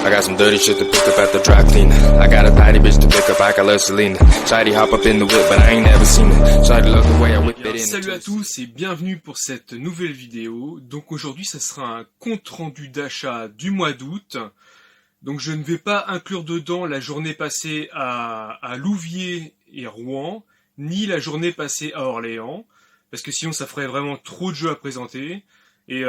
I got some dirty shit to pick up at the dry clean. I got a tidy bitch to pick up, I got Celine. Shady hop up in the whip, but I ain't never seen it. Shady love the way I whip it in. Salut à tous et bienvenue pour cette nouvelle vidéo. Donc aujourd'hui ça sera un compte rendu d'achat du mois d'août. Donc je ne vais pas inclure dedans la journée passée à Louviers et Rouen, ni la journée passée à Orléans, parce que sinon ça ferait vraiment trop de jeux à présenter. Et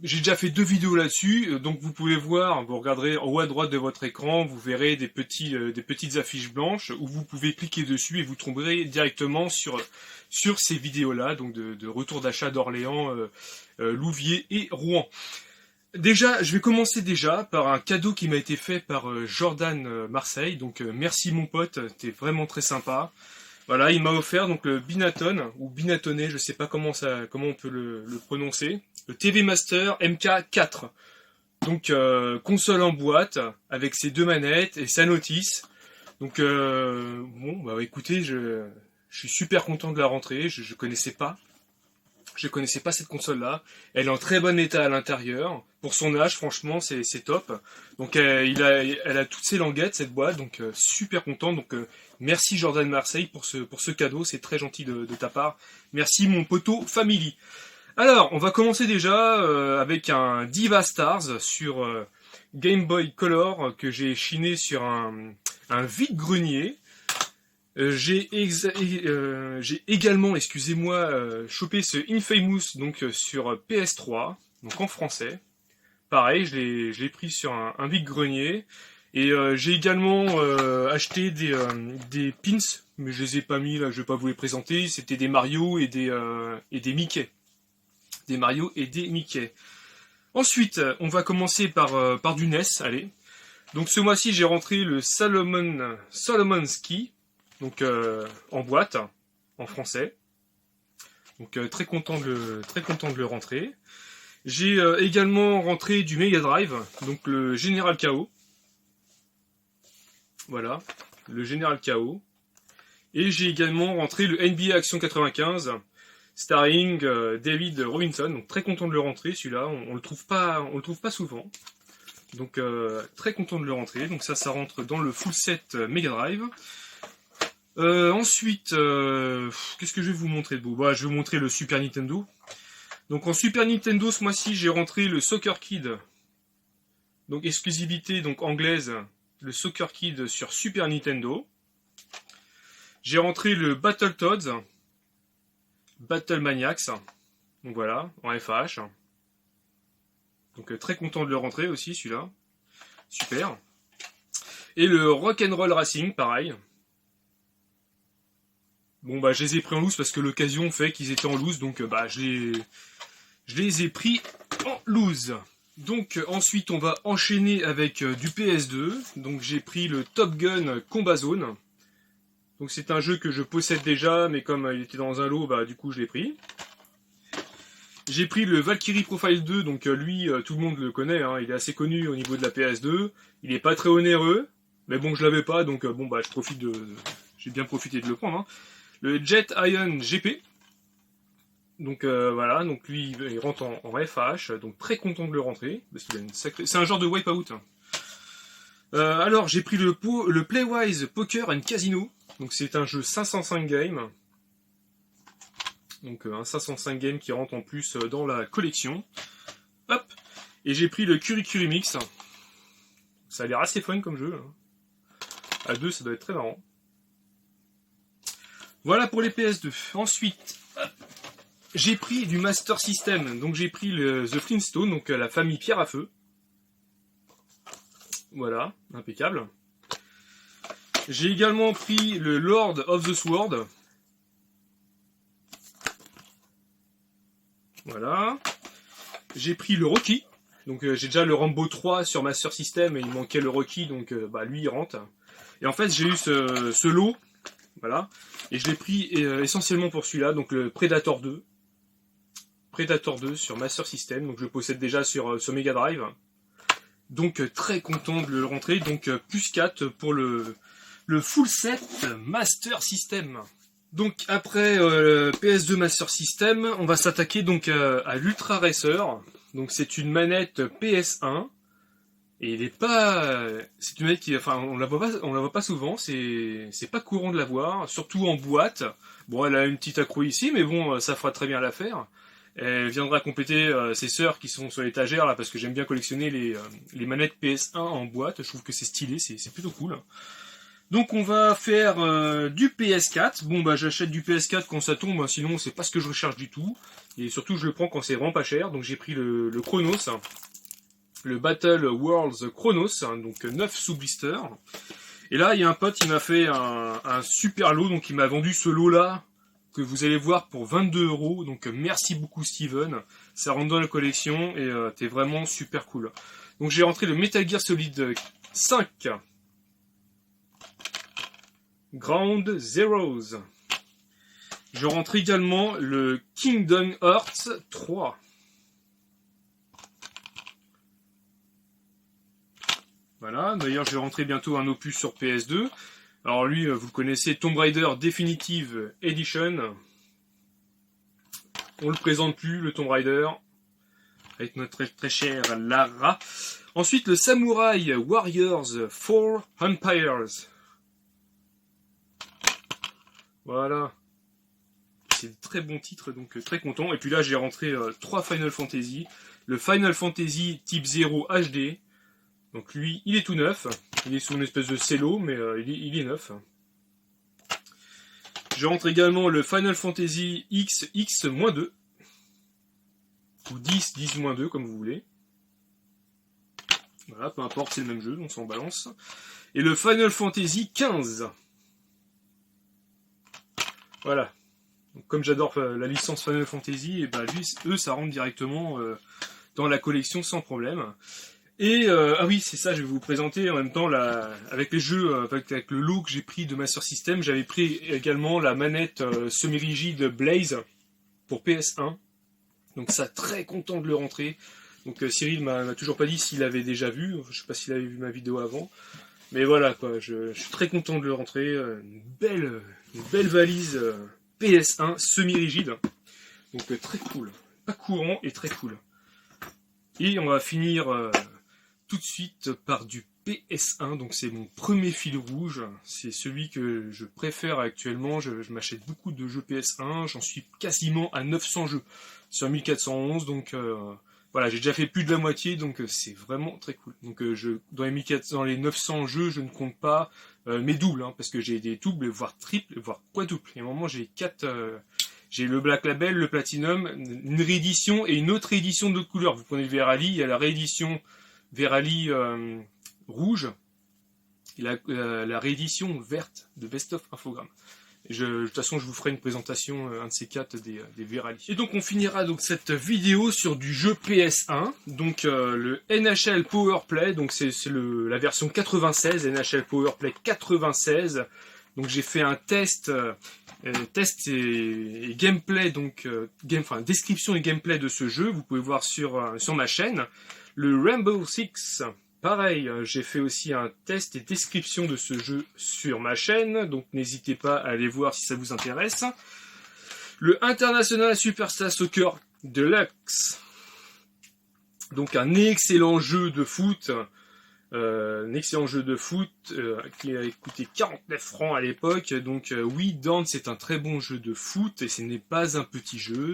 j'ai déjà fait 2 vidéos là-dessus, donc vous pouvez voir, vous regarderez en haut à droite de votre écran, vous verrez des petites affiches blanches où vous pouvez cliquer dessus et vous tomberez directement sur ces vidéos-là, donc de retour d'achat d'Orléans, Louviers et Rouen. Déjà, je vais commencer par un cadeau qui m'a été fait par Jordan Marseille, donc merci mon pote, t'es vraiment très sympa. Voilà, il m'a offert donc le Binaton, ou Binatonné, je sais pas comment on peut le prononcer, le TV Master MK4. Donc console en boîte, avec ses 2 manettes et sa notice. Donc bon, bah écoutez, je suis super content de la rentrée, je connaissais pas cette console-là. Elle est en très bon état à l'intérieur. Pour son âge, franchement, c'est top. Donc, elle a toutes ses languettes, cette boîte. Donc, super content. Donc, merci Jordan Marseille pour ce cadeau. C'est très gentil de ta part. Merci mon poteau Family. Alors, on va commencer déjà avec un Diva Stars sur Game Boy Color que j'ai chiné sur un vide-grenier. J'ai également, chopé ce Infamous donc sur PS3, donc en français. Pareil, je l'ai pris sur un vide-grenier. Et j'ai également acheté des pins, mais je les ai pas mis là, je vais pas vous les présenter. C'était des Mario et des Mickey. Des Mario et des Mickey. Ensuite, on va commencer par du NES, allez. Donc ce mois-ci, j'ai rentré le Solomon Ski. Donc en boîte, en français. Donc très content de le rentrer. J'ai également rentré du Mega Drive, donc le General KO. Voilà, le General KO. Et j'ai également rentré le NBA Action 95, starring David Robinson. Donc très content de le rentrer, celui-là. On le trouve pas souvent. Donc très content de le rentrer. Donc ça rentre dans le full set Mega Drive. Ensuite, qu'est-ce que je vais vous montrer de beau ? Bah, je vais vous montrer le Super Nintendo. Donc en Super Nintendo, ce mois-ci, j'ai rentré le Soccer Kid. Donc exclusivité donc anglaise, le Soccer Kid sur Super Nintendo. J'ai rentré le Battletoads, Battle Maniacs. Donc voilà, en FH. Donc très content de le rentrer aussi, celui-là. Super. Et le Rock'n'Roll Racing, pareil. Bon bah je les ai pris en loose parce que l'occasion fait qu'ils étaient en loose, donc bah je les ai pris en loose. Donc ensuite on va enchaîner avec du PS2. Donc j'ai pris le Top Gun Combat Zone. Donc c'est un jeu que je possède déjà, mais comme il était dans un lot, bah du coup je l'ai pris. J'ai pris le Valkyrie Profile 2, donc lui tout le monde le connaît, hein, il est assez connu au niveau de la PS2. Il est pas très onéreux, mais bon je l'avais pas, donc bon bah j'ai bien profité de le prendre. Hein. Le Jet Ion GP. Donc voilà, donc lui il rentre en FH, donc très content de le rentrer, parce qu'il a une sacrée... C'est un genre de wipeout. Alors j'ai pris le Playwise Poker and Casino, donc c'est un jeu 505 games. Donc un 505 games qui rentre en plus dans la collection. Hop. Et j'ai pris le Curry Mix. Ça a l'air assez fun comme jeu. Hein. À 2 ça doit être très marrant. Voilà pour les PS2. Ensuite, j'ai pris du Master System. Donc j'ai pris The Flintstone, donc la famille Pierre à Feu. Voilà, impeccable. J'ai également pris le Lord of the Sword. Voilà. J'ai pris le Rocky. Donc j'ai déjà le Rambo 3 sur Master System et il manquait le Rocky, donc bah lui il rentre. Et en fait j'ai eu ce lot. Voilà. Et je l'ai pris essentiellement pour celui-là, donc le Predator 2. Predator 2 sur Master System, donc je le possède déjà sur Mega Drive. Donc très content de le rentrer, donc plus 4 pour le full set Master System. Donc après PS2 Master System, on va s'attaquer donc à l'Ultra Racer. Donc c'est une manette PS1 Et il est pas... C'est une manette qui... Enfin, on la voit pas souvent, c'est pas courant de la voir, surtout en boîte. Bon, elle a une petite accro ici, mais bon, ça fera très bien l'affaire. Elle viendra compléter ses sœurs qui sont sur l'étagère, là, parce que j'aime bien collectionner les manettes PS1 en boîte. Je trouve que c'est stylé, c'est plutôt cool. Donc on va faire du PS4. Bon bah j'achète du PS4 quand ça tombe, hein, sinon c'est pas ce que je recherche du tout. Et surtout je le prends quand c'est vraiment pas cher. Donc j'ai pris le Chronos, hein, le Battle Worlds Chronos, hein, donc 9 sous blister. Et là il y a un pote qui m'a fait un super lot, donc il m'a vendu ce lot là que vous allez voir pour 22 €. Donc merci beaucoup Steven, ça rentre dans la collection et t'es vraiment super cool. Donc j'ai rentré le Metal Gear Solid 5. Ground Zeroes. Je rentre également le Kingdom Hearts 3. Voilà, d'ailleurs je vais rentrer bientôt un opus sur PS2. Alors lui, vous le connaissez, Tomb Raider Definitive Edition. On le présente plus, le Tomb Raider, avec notre très chère Lara. Ensuite, le Samurai Warriors 4 Empires. Voilà. C'est de très bons titres, donc très content. Et puis là, j'ai rentré 3 Final Fantasy. Le Final Fantasy Type 0 HD. Donc lui, il est tout neuf. Il est sous une espèce de cello, mais il est neuf. Je rentre également le Final Fantasy XX-2. Ou 10-10-2, comme vous voulez. Voilà, peu importe, c'est le même jeu, donc ça en balance. Et le Final Fantasy XV. Voilà. Donc, comme j'adore la licence Final Fantasy, et ben lui, eux, ça rentre directement dans la collection sans problème. Et ah oui, c'est ça, je vais vous présenter en même temps avec les jeux, avec le lot que j'ai pris de Master System, j'avais pris également la manette semi-rigide Blaze pour PS1. Donc ça, très content de le rentrer. Donc Cyril m'a toujours pas dit s'il avait déjà vu, je sais pas s'il avait vu ma vidéo avant. Mais voilà quoi, je suis très content de le rentrer. Une belle valise PS1 semi-rigide. Donc très cool. Pas courant et très cool. Et on va finir tout de suite par du PS1. Donc c'est mon premier fil rouge. C'est celui que je préfère actuellement. Je m'achète beaucoup de jeux PS1. J'en suis quasiment à 900 jeux sur 1411. Donc voilà, j'ai déjà fait plus de la moitié, donc c'est vraiment très cool. Donc dans les 900 jeux, je ne compte pas mes doubles, hein, parce que j'ai des doubles, voire triples, voire quadruples. Et à un moment, j'ai 4... j'ai le Black Label, le Platinum, une réédition et une autre réédition d'autres couleurs. Vous prenez le Verali, il y a la réédition Verali rouge, et la réédition verte de Best of Infogrames. De toute façon, je vous ferai une présentation, un de ces 4 des Verali. Et donc, on finira donc cette vidéo sur du jeu PS1. Donc, le NHL Powerplay. Donc, c'est la version 96, NHL Powerplay 96. Donc, j'ai fait un test et gameplay. Donc, description et gameplay de ce jeu. Vous pouvez voir sur ma chaîne. Le Rainbow Six. Pareil, j'ai fait aussi un test et description de ce jeu sur ma chaîne, donc n'hésitez pas à aller voir si ça vous intéresse. Le International Superstar Soccer Deluxe, donc un excellent jeu de foot, qui a coûté 49 francs à l'époque. Donc oui, Dance c'est un très bon jeu de foot et ce n'est pas un petit jeu.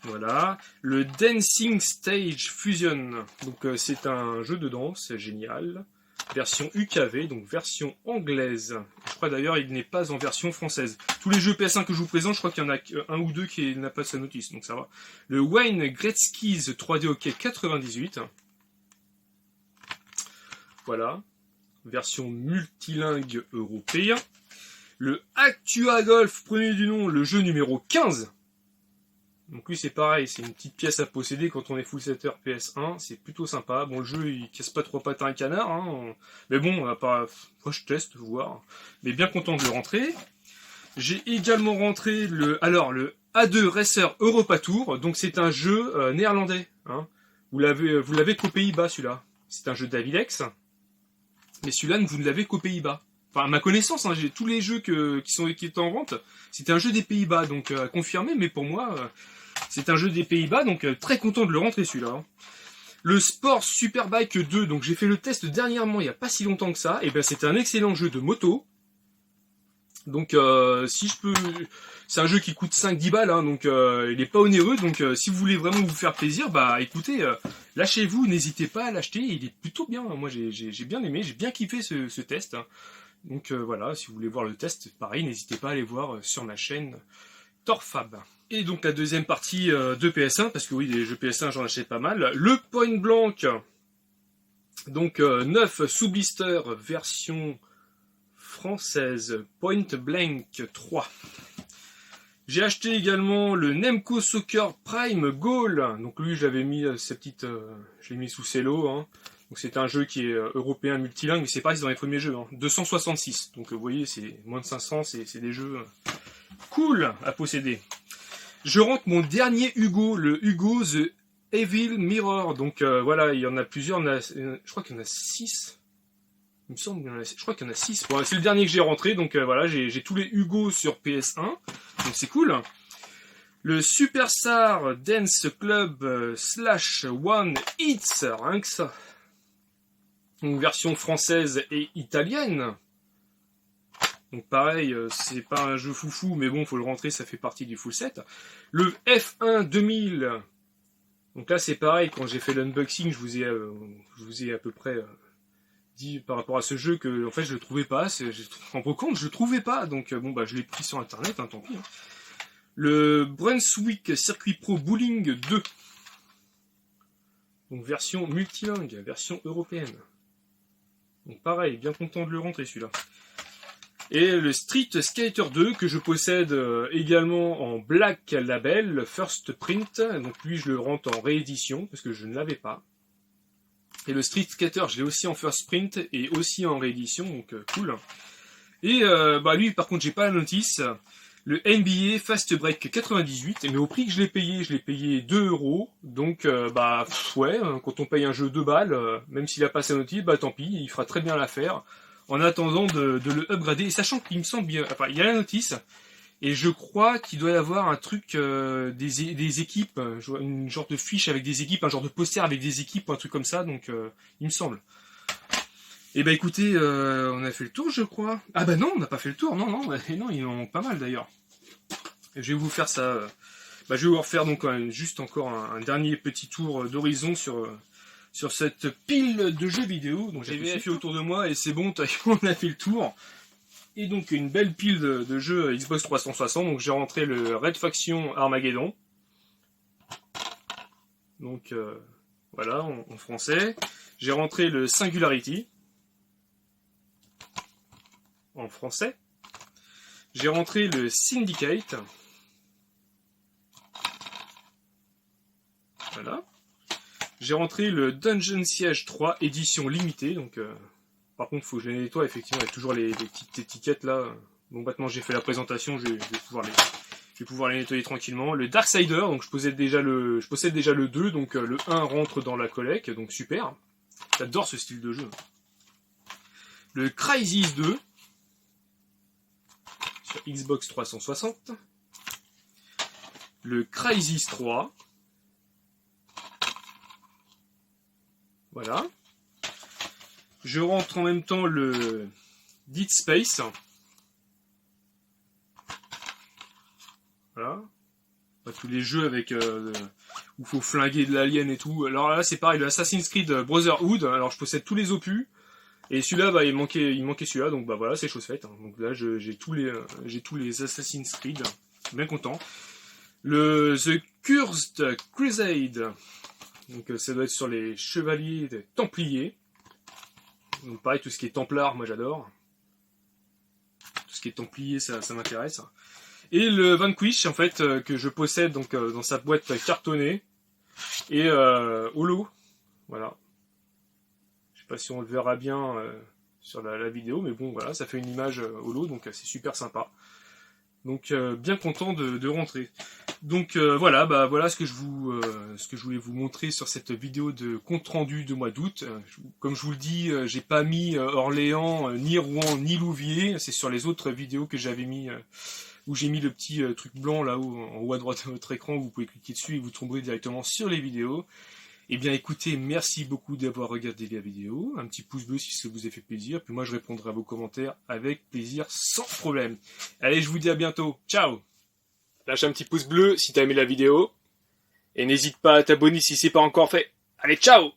Voilà, le Dancing Stage Fusion, donc c'est un jeu de danse génial, version UKV, donc version anglaise. Je crois d'ailleurs il n'est pas en version française. Tous les jeux PS1 que je vous présente, je crois qu'il y en a un ou deux qui n'a pas sa notice, donc ça va. Le Wayne Gretzky's 3D Hockey 98, voilà, version multilingue européen. Le Actua Golf, premier du nom, le jeu numéro 15. Donc lui c'est pareil, c'est une petite pièce à posséder quand on est full setter PS1, c'est plutôt sympa. Bon, le jeu il casse pas 3 pattes à un canard, hein. Mais bon, moi je teste, voir. Mais bien content de le rentrer. J'ai également rentré le A2 Racer Europa Tour, donc c'est un jeu néerlandais. Hein. Vous l'avez qu'aux Pays-Bas celui-là. C'est un jeu d'Avilex, mais celui-là vous ne l'avez qu'aux Pays-Bas. Enfin, à ma connaissance, hein, j'ai tous les jeux qui étaient en vente, c'était un jeu des Pays-Bas, donc à confirmer, mais pour moi, c'est un jeu des Pays-Bas, donc très content de le rentrer celui-là. Le Sport Superbike 2, donc j'ai fait le test dernièrement, il n'y a pas si longtemps que ça, et ben c'est un excellent jeu de moto. Donc si je peux, c'est un jeu qui coûte 5-10 balles, hein, donc il n'est pas onéreux, donc si vous voulez vraiment vous faire plaisir, bah écoutez, lâchez-vous, n'hésitez pas à l'acheter, il est plutôt bien, moi j'ai bien aimé, j'ai bien kiffé ce test. Hein. Donc voilà, si vous voulez voir le test, pareil, n'hésitez pas à aller voir sur ma chaîne Torfab. Et donc la deuxième partie de PS1, parce que oui, les jeux PS1 j'en achète pas mal, le Point Blank, donc 9 sous blister version française, Point Blank 3. J'ai acheté également le Nemco Soccer Prime Goal, donc lui j'avais mis ces petites, je l'ai mis sous cello, hein. Donc c'est un jeu qui est européen multilingue, mais c'est pareil, c'est dans les premiers jeux, hein. 266, donc vous voyez c'est moins de 500, c'est des jeux cool à posséder. Je rentre mon dernier Hugo, le Hugo The Evil Mirror. Donc voilà, il y en a plusieurs. Je crois qu'il y en a 6. Il me semble je crois qu'il y en a 6. Bon, c'est le dernier que j'ai rentré. Donc voilà, j'ai tous les Hugo sur PS1. Donc c'est cool. Le Superstar Dance Club / One Hits. Rien que ça. Donc version française et italienne. Donc pareil, c'est pas un jeu foufou, mais bon, faut le rentrer, ça fait partie du full set. Le F1 2000. Donc là, c'est pareil, quand j'ai fait l'unboxing, je vous ai à peu près dit par rapport à ce jeu que, en fait, je le trouvais pas. Je me rends compte, je le trouvais pas. Donc bon, bah, je l'ai pris sur internet, hein, tant pis. Hein. Le Brunswick Circuit Pro Bowling 2. Donc version multilingue, version européenne. Donc pareil, bien content de le rentrer celui-là. Et le Street Skater 2 que je possède également en Black Label, First Print. Donc lui je le rentre en réédition parce que je ne l'avais pas. Et le Street Skater je l'ai aussi en First Print et aussi en réédition, donc cool. Et bah lui par contre j'ai pas la notice. Le NBA Fast Break 98, mais au prix que je l'ai payé 2 €. Donc bah ouais, quand on paye un jeu 2 balles, même s'il a pas sa notice, bah tant pis, il fera très bien l'affaire. En attendant de le upgrader, et sachant qu'il me semble bien, enfin il y a la notice, et je crois qu'il doit y avoir un truc des équipes, une genre de fiche avec des équipes, un genre de poster avec des équipes, un truc comme ça, donc il me semble. Et bah écoutez, on a fait le tour je crois. Ah bah non, on n'a pas fait le tour, non, il en manque pas mal d'ailleurs. Je vais vous faire ça, je vais vous refaire donc juste encore un dernier petit tour d'horizon sur cette pile de jeux vidéo. Donc j'ai vérifié autour de moi et c'est bon, on a fait le tour. Et donc une belle pile de jeux Xbox 360. Donc j'ai rentré le Red Faction Armageddon. Donc voilà, en français. J'ai rentré le Singularity. En français. J'ai rentré le Syndicate. Voilà. J'ai rentré le Dungeon Siege 3 édition limitée, donc par contre il faut que je les nettoie, effectivement il y a toujours les petites étiquettes là. Bon maintenant j'ai fait la présentation, je vais pouvoir les nettoyer tranquillement. Le Darksider, donc je possède déjà le 2, donc le 1 rentre dans la collecte, donc super. J'adore ce style de jeu. Le Crysis 2 sur Xbox 360. Le Crysis 3. Voilà. Je rentre en même temps le Dead Space. Voilà. Tous les jeux avec où il faut flinguer de l'alien et tout. Alors là c'est pareil, le Assassin's Creed Brotherhood. Alors je possède tous les opus. Et celui-là, bah, il manquait celui-là, donc bah voilà, c'est chose faite. Hein. Donc là j'ai tous les Assassin's Creed. Bien content. Le The Cursed Crusade. Donc ça doit être sur les chevaliers des Templiers. Donc pareil, tout ce qui est Templar, moi j'adore. Tout ce qui est Templier, ça m'intéresse. Et le Vanquish, en fait, que je possède donc dans sa boîte cartonnée. Et holo. Voilà. Je sais pas si on le verra bien sur la vidéo, mais bon voilà, ça fait une image holo, donc c'est super sympa. Donc bien content de rentrer. Donc voilà, voilà ce que je voulais vous montrer sur cette vidéo de compte rendu de mois d'août. Comme je vous le dis, j'ai pas mis Orléans, ni Rouen, ni Louviers. C'est sur les autres vidéos que j'avais mis, où j'ai mis le petit truc blanc là-haut, en haut à droite de votre écran. Vous pouvez cliquer dessus et vous tomberez directement sur les vidéos. Eh bien écoutez, merci beaucoup d'avoir regardé la vidéo. Un petit pouce bleu si ça vous a fait plaisir. Puis moi je répondrai à vos commentaires avec plaisir, sans problème. Allez, je vous dis à bientôt. Ciao! Lâche un petit pouce bleu si t'as aimé la vidéo. Et n'hésite pas à t'abonner si c'est pas encore fait. Allez, ciao!